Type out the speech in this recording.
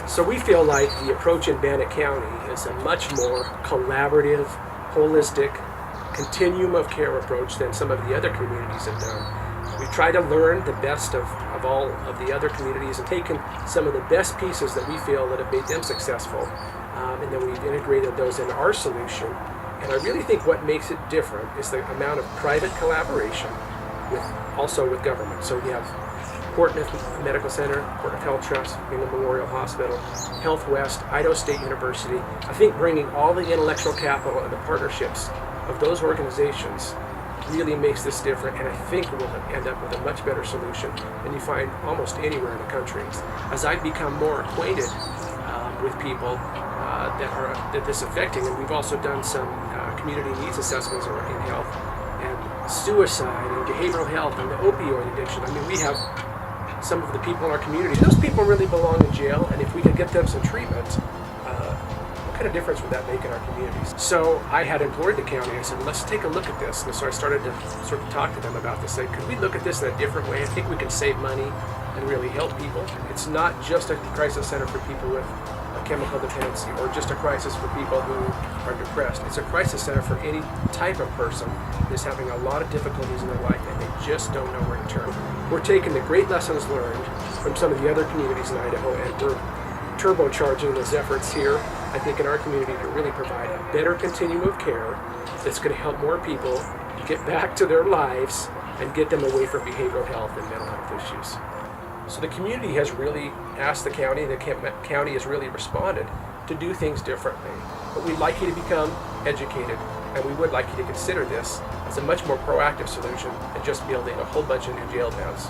So we feel like the approach in Bannock County is a much more collaborative, holistic, continuum of care approach than some of the other communities have done. We've tried to learn the best of all of the other communities and taken some of the best pieces that we feel that have made them successful, and then we've integrated those into our solution. And I really think what makes it different is the amount of private collaboration also with government. So we have Portneuf Medical Center, Portneuf Health Trust, England Memorial Hospital, Health West, Idaho State University. I think bringing all the intellectual capital and the partnerships of those organizations really makes this different, and I think we'll end up with a much better solution than you find almost anywhere in the country. As I've become more acquainted with people that this is affecting, and we've also done some community needs assessments in health, and suicide and behavioral health and the opioid addiction. I mean, we have some of the people in our community, those people really belong in jail, and if we could get them some treatment, what kind of difference would that make in our communities? So I had implored the county, I said, let's take a look at this. And so I started to sort of talk to them about this, say, could we look at this in a different way? I think we can save money and really help people. It's not just a crisis center for people with a chemical dependency or just a crisis for people who are depressed. It's a crisis center for any type of person that's having a lot of difficulties in their life and they just don't know where to turn. We're taking the great lessons learned from some of the other communities in Idaho, and we're turbocharging those efforts here, I think, in our community to really provide a better continuum of care that's going to help more people get back to their lives and get them away from behavioral health and mental health issues. So the community has really asked the county has really responded to do things differently. But we'd like you to become educated, and we would like you to consider this as a much more proactive solution than just building a whole bunch of new jail towns.